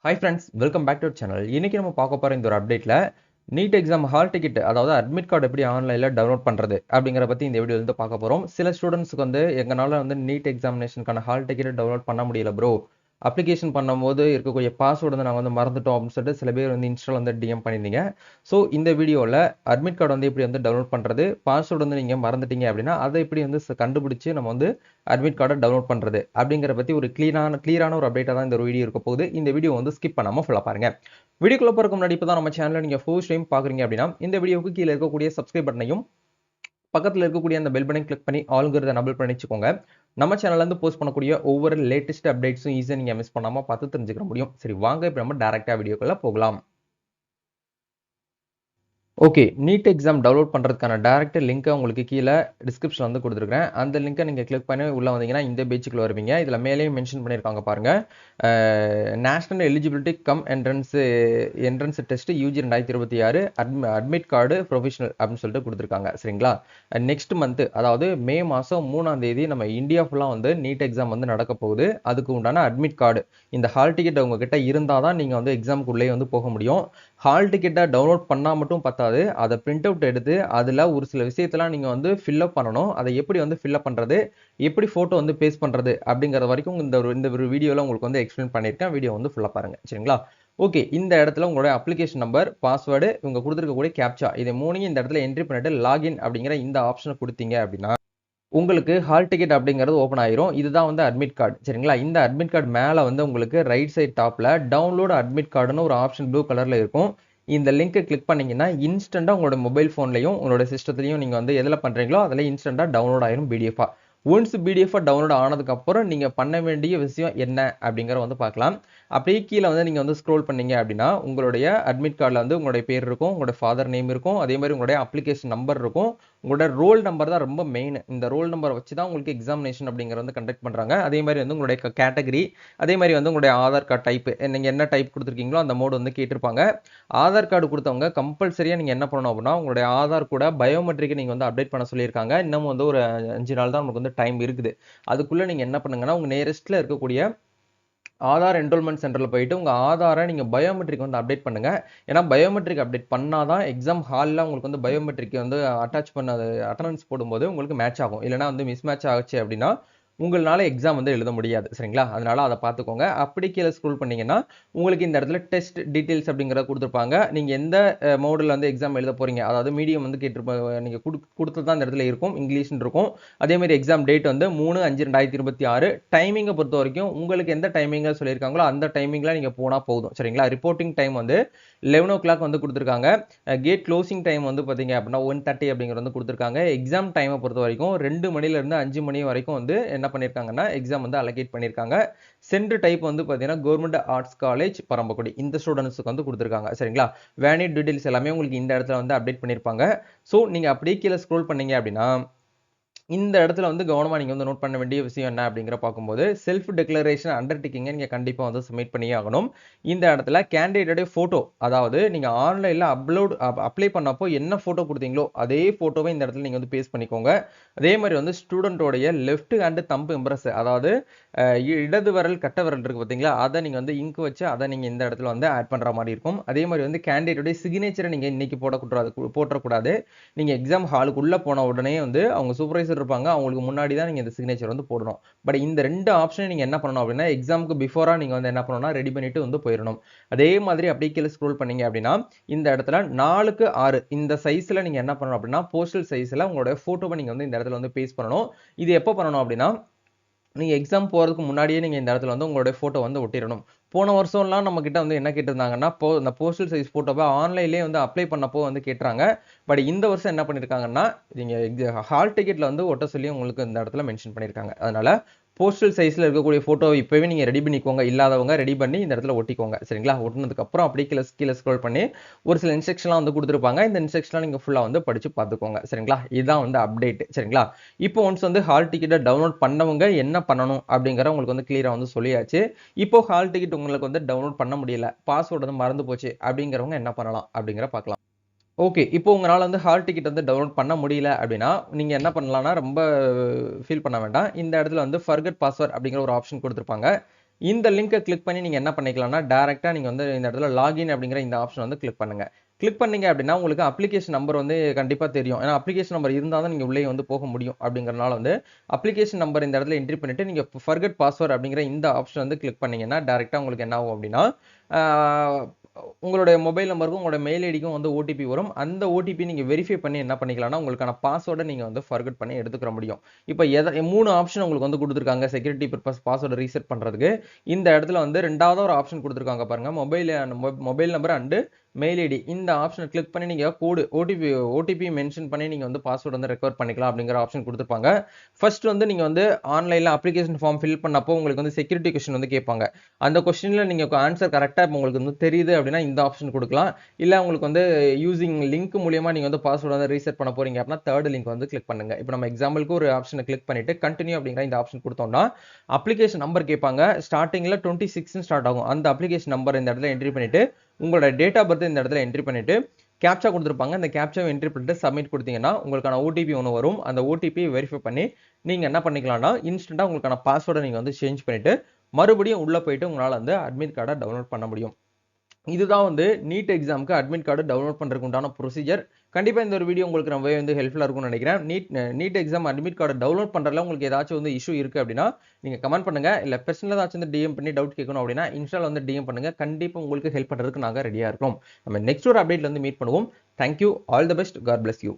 Hi friends, welcome back to our channel. இன்னைக்கு நம்ம பார்க்க போற இந்த ஒரு அப்டேட்ல நீட் எக்ஸாம் ஹால் டிக்கெட் அதாவது அட்மிட் கார்டு எப்படி ஆன்லைன்ல டவுன்லோட் பண்றது அப்படிங்கற பத்தி இந்த வீடியோல இருந்து பார்க்க போறோம். சில ஸ்டூடண்ட்ஸ்க்கு வந்து எங்கனால வந்து நீட் எக்ஸாமினேஷனுக்கான ஹால் டிக்கெட் டவுன்லோட் பண்ண முடியல ப்ரோ. அப்ளிகேஷன் பண்ணும்போது இருக்கக்கூடிய பாஸ்வேர்டு வந்து நாங்க வந்து மறந்துட்டோம் அப்படின்னு சொல்லிட்டு சில பேர் வந்து இன்ஸ்டால வந்து டிஎம் பண்ணிருந்தீங்க. ஸோ இந்த வீடியோவில் அட்மிட் கார்டு வந்து எப்படி வந்து டவுன்லோட் பண்ணுறது, பாஸ்வேர்டு வந்து நீங்கள் மறந்துட்டீங்க அப்படின்னா அதை எப்படி வந்து கண்டுபிடிச்சு நம்ம வந்து அட்மிட் கார்டை டவுன்லோட் பண்ணுறது அப்படிங்கிற பற்றி ஒரு கிளியரான ஒரு அப்டேட்டாக தான் இந்த வீடியோ இருக்க போகுது. இந்த வீடியோ வந்து ஸ்கிப் பண்ணாமல் ஃபுல்லாக பாருங்க. வீடியோக்குள்ள போகிறதுக்கு முன்னாடி இப்போ தான் நம்ம சேனலில் நீங்கள் ஃபர்ஸ்ட் டைம் பார்க்குறீங்க அப்படின்னா இந்த வீடியோவுக்கு கீழே இருக்கக்கூடிய சப்ஸ்கிரைப் பட்டனையும் பக்கத்தில் இருக்கக்கூடிய அந்த பெல் பட்டன் கிளிக் பண்ணி ஆளுங்கிறத நபல் பண்ணி வச்சுக்கோங்க. நம்ம சேனல்ல இருந்து போஸ்ட் பண்ணக்கூடிய ஒவ்வொரு லேட்டஸ்ட் அப்டேட்ஸும் ஈஸியாக நீங்கள் மிஸ் பண்ணாமல் பார்த்து தெரிஞ்சுக்க முடியும். சரி வாங்க இப்போ நம்ம டேரெக்டாக வீடியோக்குள்ள போகலாம். ஓகே, நீட் எக்ஸாம் டவுன்லோட் பண்ணுறதுக்கான டேரக்ட் லிங்க்கை உங்களுக்கு கீழே டிஸ்கிரிப்ஷனில் வந்து கொடுத்துருக்கேன். அந்த லிங்க்கை நீங்கள் கிளிக் பண்ணி உள்ளே வந்தீங்கன்னா இந்த பேஜுக்குள்ள வருவீங்க. இதில் மேலேயும் மென்ஷன் பண்ணியிருக்காங்க பாருங்கள். National eligibility come entrance test UG 2026 admit card professional அப்படின்னு சொல்லிட்டு கொடுத்துருக்காங்க. சரிங்களா? நெக்ஸ்ட் மந்த் அதாவது மே மாதம் 3ஆம் தேதி நம்ம இந்தியா ஃபுல்லாக வந்து நீட் எக்ஸாம் வந்து நடக்க போகுது. அதுக்கு உண்டான அட்மிட் கார்டு இந்த ஹால் டிக்கெட் உங்ககிட்ட இருந்தால் தான் நீங்கள் வந்து எக்ஸாமுக்குள்ளே வந்து போக முடியும். ஹால் டிக்கெட்டை டவுன்லோட் பண்ணால் மட்டும் பத்தாது, அதை பிரிண்ட் அவுட் எடுத்து அதில் ஒரு சில விஷயத்தெல்லாம் நீங்கள் வந்து ஃபில்அப் பண்ணணும். அதை எப்படி வந்து ஃபில்அப் பண்ணுறது, எப்படி ஃபோட்டோ வந்து பேஸ்ட் பண்ணுறது அப்படிங்கிற வரைக்கும் இந்த ஒரு வீடியோவில் உங்களுக்கு வந்து எக்ஸ்பிளைன் பண்ணியிருக்கேன். வீடியோ வந்து ஃபுல்லாக பாருங்கள். சரிங்களா? ஓகே, இந்த இடத்துல உங்களுடைய அப்ளிகேஷன் நம்பர், பாஸ்வேர்டு, இவங்க கொடுத்துருக்கக்கூடிய கேப்சா இதை மூணையும் இந்த இடத்துல என்ட்ரி பண்ணிட்டு லாகின் அப்படிங்கிற இந்த ஆப்ஷனை கொடுத்தீங்க அப்படின்னா உங்களுக்கு ஹால் டிக்கெட் அப்படிங்கிறது ஓப்பன் ஆயிரும். இதுதான் வந்து அட்மிட் கார்டு. சரிங்களா? இந்த அட்மிட் கார்டு மேலே வந்து உங்களுக்கு ரைட் சைட் டாப்பில் டவுன்லோட் அட்மிட் கார்டுன்னு ஒரு ஆப்ஷன் ப்ளூ கலரில் இருக்கும். இந்த லிங்கை கிளிக் பண்ணீங்கன்னா இன்ஸ்டண்ட்டாக உங்களோட மொபைல் ஃபோன்லையும் உங்களோட சிஸ்டத்துலையும் நீங்கள் வந்து எதில் பண்ணுறீங்களோ அதில் இன்ஸ்டண்ட்டாக டவுன்லோட் ஆயிரும் பிடிஎஃபாக. ஒன்ஸ் பிடிஎஃபாக டவுன்லோட் ஆனதுக்கப்புறம் நீங்கள் பண்ண வேண்டிய விஷயம் என்ன அப்படிங்கிற வந்து பார்க்கலாம். அப்படியே கீழே வந்து நீங்கள் வந்து ஸ்க்ரோல் பண்ணீங்க அப்படின்னா உங்களுடைய அட்மிட் கார்டில் வந்து உங்களுடைய பேர் இருக்கும், உங்களுடைய ஃபாதர் நேம் இருக்கும், அதே மாதிரி உங்களுடைய அப்ளிகேஷன் நம்பர் இருக்கும், உங்களோட ரோல் நம்பர் தான் ரொம்ப மெயின். இந்த ரோல் நம்பரை வச்சு தான் உங்களுக்கு எக்ஸாமினேஷன் அப்படிங்கிறது வந்து கண்டக்ட் பண்ணுறாங்க. அதே மாதிரி வந்து உங்களுடைய கேட்டகரி, அதே மாதிரி வந்து உங்களுடைய ஆதார் கார்டு டைப், நீங்கள் என்ன டைப் கொடுத்துருக்கீங்களோ அந்த மோடு வந்து கேட்டிருப்பாங்க. ஆதார் கார்டு கொடுத்தவங்க கம்பல்சரியாக நீங்கள் என்ன பண்ணணும் அப்படின்னா உங்களுடைய ஆதார் கூட பயோமெட்ரிக்கை நீங்கள் வந்து அப்டேட் பண்ண சொல்லியிருக்காங்க. இன்னும் வந்து ஒரு 5 நாள் தான் நமக்கு வந்து டைம் இருக்குது. அதுக்குள்ளே நீங்கள் என்ன பண்ணுங்கன்னா உங்கள் நியரஸ்ட்டில் இருக்கக்கூடிய ஆதார் என்ரோல்மெண்ட் சென்டரில் போயிட்டு உங்கள் ஆதாரை நீங்கள் பயோமெட்ரிக் வந்து அப்டேட் பண்ணுங்கள். ஏன்னா பயோமெட்ரிக் அப்டேட் பண்ணால் தான் எக்ஸாம் ஹாலில் உங்களுக்கு வந்து பயோமெட்ரிக் வந்து அட்டாச் பண்ண அட்டண்டன்ஸ் போடும்போது உங்களுக்கு மேட்ச் ஆகும். இல்லைனா வந்து மிஸ் மேட்ச் ஆச்சு அப்படின்னா உங்களால் எக்ஸாம் வந்து எழுத முடியாது. சரிங்களா? அதனால் அதை பார்த்துக்கோங்க. அப்படி கீழே ஸ்க்ரோல் பண்ணிங்கன்னா உங்களுக்கு இந்த இடத்துல டெஸ்ட் டீட்டெயில்ஸ் அப்படிங்கிறத கொடுத்துருப்பாங்க. நீங்கள் எந்த மோடில் வந்து எக்ஸாம் எழுத போகிறீங்க, அதாவது மீடியம் வந்து கேட்டிருப்பாங்க. நீங்கள் கொடுத்தது தான் இந்த இடத்துல இருக்கும், இங்கிலீஷ்னு இருக்கும். அதேமாதிரி எக்ஸாம் டேட் வந்து 3/5/2026. டைமிங்கை பொறுத்த வரைக்கும் உங்களுக்கு எந்த டைமிங்கில் சொல்லியிருக்காங்களோ அந்த டைமிங்கில் நீங்கள் போனால் போதும். சரிங்களா? ரிப்போர்ட்டிங் டைம் வந்து 11 o'clock வந்து கொடுத்துருக்காங்க. கேட் க்ளோசிங் டைம் வந்து பார்த்தீங்க அப்படின்னா 1:30 அப்படிங்கிறது வந்து கொடுத்துருக்காங்க. எக்ஸாம் டைமை பொறுத்த வரைக்கும் 2 மணிலேருந்து 5 மணி வரைக்கும் வந்து என்ன பண்ணியிருக்காங்கன்னா எக்ஸாம் வந்து அலோகேட் பண்ணியிருக்காங்க. சென்டர் டைப் வந்து பார்த்தீங்கன்னா கவர்மெண்ட் ஆர்ட்ஸ் காலேஜ் பரம்பக்குடி இந்த ஸ்டூடெண்ட்ஸுக்கு வந்து கொடுத்துருக்காங்க. சரிங்களா? வேலிட் டீடைல்ஸ் எல்லாமே உங்களுக்கு இந்த இடத்துல வந்து அப்டேட் பண்ணியிருப்பாங்க. ஸோ நீங்கள் அப்படியே கீழே ஸ்க்ரோல் பண்ணீங்க அப்படின்னா இந்த இடத்துல வந்து கவனமாக நீங்கள் வந்து நோட் பண்ண வேண்டிய விஷயம் என்ன அப்படிங்கிற பார்க்கும்போது செல்ஃப் டிக்ளரேஷன் அண்டர்டேக்கிங்கை நீங்கள் கண்டிப்பாக வந்து சப்மிட் பண்ணியே ஆகணும். இந்த இடத்துல கேண்டிடேட்டோடைய ஃபோட்டோ, அதாவது நீங்கள் ஆன்லைனில் அப்ளை பண்ணப்போ என்ன ஃபோட்டோ கொடுத்தீங்களோ அதே ஃபோட்டோவை இந்த இடத்துல நீங்கள் வந்து பேஸ்ட் பண்ணிக்கோங்க. அதே மாதிரி வந்து ஸ்டூடெண்ட்டோடைய லெஃப்ட் ஹேண்டு தம்ப் இம்ப்ரெஸ், அதாவது இடது விரல் கட்ட விரல் இருக்குது பார்த்தீங்களா, அதை நீங்கள் வந்து இங்க் வச்சு அதை நீங்கள் இந்த இடத்துல வந்து ஆட் பண்ணுற மாதிரி இருக்கும். அதே மாதிரி வந்து கேண்டிடேட்டோடைய சிக்னேச்சரை நீங்கள் இன்னைக்கு போட்டக்கூடாது. நீங்கள் எக்ஸாம் ஹாலுக்குள்ளே போன உடனே வந்து அவங்க சூப்பர்வைசர் இருப்பாங்க, அவங்களுக்கு முன்னாடி தான் நீங்கள் இந்த சிக்னேச்சர் வந்து போடணும். பட் இந்த 2 ஆப்ஷனை நீங்கள் என்ன பண்ணணும் அப்படின்னா எக்ஸாமுக்கு பிஃபோராக நீங்கள் வந்து என்ன பண்ணணும்னா ரெடி பண்ணிட்டு வந்து போயிடணும். அதே மாதிரி அப்படியே கீழே ஸ்க்ரோல் பண்ணீங்க அப்படின்னா இந்த இடத்துல 4:6 இந்த சைஸில் நீங்கள் என்ன பண்ணணும் அப்படின்னா போஸ்டல் சைஸில் உங்களோட ஃபோட்டோவை நீங்கள் வந்து இந்த இடத்துல வந்து பேஸ்ட் பண்ணணும். இது எப்போ பண்ணணும் அப்படின்னா நீங்கள் எக்ஸாம் போகிறதுக்கு முன்னாடியே நீங்கள் இந்த இடத்துல வந்து உங்களுடைய ஃபோட்டோ வந்து ஒட்டிடணும். போன வருஷம்லாம் நம்ம கிட்ட வந்து என்ன கேட்டிருந்தாங்கன்னா இந்த போஸ்டல் சைஸ் ஃபோட்டோவை ஆன்லைன்லேயே வந்து அப்ளை பண்ணப்போ வந்து கேட்டுறாங்க. பட் இந்த வருஷம் என்ன பண்ணியிருக்காங்கன்னா நீங்கள் ஹால் டிக்கெட்டில் வந்து ஒட்ட சொல்லி உங்களுக்கு இந்த இடத்துல மென்ஷன் பண்ணியிருக்காங்க. அதனால் போஸ்டல் சைஸில் இருக்கக்கூடிய ஃபோட்டோவை இப்போவே நீங்கள் ரெடி பண்ணிக்கோங்க. இல்லாதவங்க ரெடி பண்ணி இந்த இடத்துல ஒட்டிக்கோங்க. சரிங்களா? ஒட்டினதுக்கப்புறம் அப்படியே கீழே ஸ்க்ரோல் பண்ணி ஒரு சில இன்ஸ்ட்ரக்ஷன்லாம் வந்து கொடுத்துருப்பாங்க. இந்த இன்ஸ்ட்ரக்ஷன்லாம் நீங்கள் ஃபுல்லாக வந்து படித்து பார்த்துக்கோங்க. சரிங்களா? இதுதான் வந்து அப்டேட். சரிங்களா? இப்போ ஒன்ஸ் வந்து ஹால் டிக்கெட்டை டவுன்லோட் பண்ணவங்க என்ன பண்ணணும் அப்படிங்கிற உங்களுக்கு வந்து கிளியராக வந்து சொல்லியாச்சு. இப்போ ஹால் டிக்கெட் உங்களுக்கு வந்து டவுன்லோட் பண்ண முடியல, பாஸ்வேர்டு வந்து மறந்து போச்சு அப்படிங்கிறவங்க என்ன பண்ணலாம் அப்படிங்கிற பார்க்கலாம். ஓகே, இப்போ உங்களால் வந்து ஹால் டிக்கெட் வந்து டவுன்லோட் பண்ண முடியல அப்படின்னா நீங்கள் என்ன பண்ணலாம்னா ரொம்ப ஃபீல் பண்ண வேண்டாம். இந்த இடத்துல வந்து ஃபர்கட் பாஸ்வேர்ட் அப்படிங்கிற ஒரு ஆப்ஷன் கொடுத்துருப்பாங்க. இந்த லிங்கை கிளிக் பண்ணி நீங்கள் என்ன பண்ணிக்கலாம்னா டேரெக்டாக நீங்கள் வந்து இந்த இடத்துல லாகின் அப்படிங்கிற இந்த ஆப்ஷன் வந்து கிளிக் பண்ணுங்க. கிளிக் பண்ணீங்க அப்படின்னா உங்களுக்கு அப்ளிகேஷன் நம்பர் வந்து கண்டிப்பாக தெரியும். ஏன்னா அப்ளிகேஷன் நம்பர் இருந்தால் தான் நீங்கள் உள்ளே வந்து போக முடியும். அப்படிங்கிறனால வந்து அப்ளிகேஷன் நம்பர் இந்த இடத்துல என்ட்ரி பண்ணிட்டு நீங்கள் ஃபர்கட் பாஸ்வேர்ட் அப்படிங்கிற இந்த ஆப்ஷன் வந்து கிளிக் பண்ணீங்கன்னா டேரெக்டாக உங்களுக்கு என்ன ஆகும் அப்படின்னா உங்களுடைய மொபைல் நம்பருக்கும் உங்களோட மெயில் ஐடிக்கும் வந்து ஓடிபி வரும். அந்த ஓடிபி நீங்கள் வெரிஃபை பண்ணி என்ன பண்ணிக்கலாம்னா உங்களுக்கான பாஸ்வேர்டை நீங்கள் வந்து ஃபர்கட் பண்ணி எடுத்துக்கிற முடியும். இப்போ 3 ஆப்ஷன் உங்களுக்கு வந்து கொடுத்துருக்காங்க செக்யூரிட்டி பர்பஸ் பாஸ்வேர்டை ரீசெட் பண்ணுறதுக்கு. இந்த இடத்துல வந்து ரெண்டாவது ஒரு ஆப்ஷன் கொடுத்துருக்காங்க பாருங்க, mobile number and mail ID. இந்த ஆப்ஷனை கிளிக் பண்ணி நீங்கள் கோடு ஓடிபி மென்ஷன் பண்ணி நீங்கள் வந்து பாஸ்வேர்டு வந்து ரெக்கவர் பண்ணிக்கலாம் அப்படிங்கிற ஆப்ஷன் கொடுத்துருப்பாங்க. ஃபர்ஸ்ட் வந்து நீங்கள் வந்து ஆன்லைனில் அப்ளிகேஷன் ஃபார்ம் ஃபில் பண்ணப்போ உங்களுக்கு வந்து செக்யூரிட்டி கொஸ்டின் வந்து கேட்பாங்க. அந்த கொஸ்டினில் நீங்கள் ஆன்சர் கரெக்டாக உங்களுக்கு வந்து தெரியுது அப்படின்னா இந்த ஆப்ஷன் கொடுக்கலாம். இல்லை உங்களுக்கு வந்து யூசிங் லிங்க் மூலியமாக நீங்கள் வந்து பாஸ்வேர்டு வந்து ரீசெட் பண்ண போறீங்க அப்படின்னா தேர்ட் லிங்க் வந்து கிளிக் பண்ணுங்க. இப்போ நம்ம எக்ஸாம்பிளுக்கு ஒரு ஆப்ஷனை கிளிக் பண்ணிட்டு கண்டினியூ அப்படிங்கிற இந்த ஆப்ஷன் கொடுத்தோம்னா அப்ளிகேஷன் நம்பர் கேட்பாங்க. ஸ்டார்டிங்கில் 26 ஸ்டார்ட் ஆகும். அந்த அப்ளிகேஷன் நம்பர் இந்த இடத்துல என்ட்ரி பண்ணிட்டு உங்களோட டேட் ஆஃப் பர்த் இந்த இடத்துல என்ட்ரி பண்ணிட்டு கேப்சா கொடுத்துருப்பாங்க. அந்த கேப்சாவை என்ட்ரி பண்ணிட்டு சப்மிட் கொடுத்தீங்கன்னா உங்களுக்கான ஓடிபி ஒன்று வரும். அந்த ஓடிபி வெரிஃபை பண்ணி நீங்க என்ன பண்ணிக்கலாம்னா இன்ஸ்டன்டா உங்களுக்கான பாஸ்வேர்டை நீங்க வந்து சேஞ்ச் பண்ணிட்டு மறுபடியும் உள்ள போயிட்டு உங்களால வந்து அட்மிட் கார்டை டவுன்லோட் பண்ண முடியும். இதுதான் வந்து நீட் எக்ஸாமுக்கு அட்மிட் கார்டு டவுன்லோட் பண்ணுறதுக்கு உண்டான ப்ரொசீஜர். கண்டிப்பாக இந்த ஒரு வீடியோ உங்களுக்கு ரொம்பவே வந்து ஹெல்ப்ஃபுல்லாக இருக்கும்னு நினைக்கிறேன். NEET exam admit card download பண்ணுறதுல உங்களுக்கு ஏதாச்சும் வந்து இஷ்யூ இருக்குது அப்படின்னா நீங்கள் கமெண்ட் பண்ணுங்கள். இல்லை பர்சனலாக ஏதாச்சும் வந்து டிஎம் பண்ணி டவுட் கேட்கணும் அப்படின்னா இன்ஸ்டாவில் வந்து டிஎம் பண்ணுங்கள். கண்டிப்பாக உங்களுக்கு ஹெல்ப் பண்ணுறதுக்கு நாங்கள் ரெடியாக இருக்கிறோம். நம்ம நெக்ஸ்ட் ஒரு அப்டேட்ல வந்து மீட் பண்ணுவோம். Thank you. All the best. God bless you.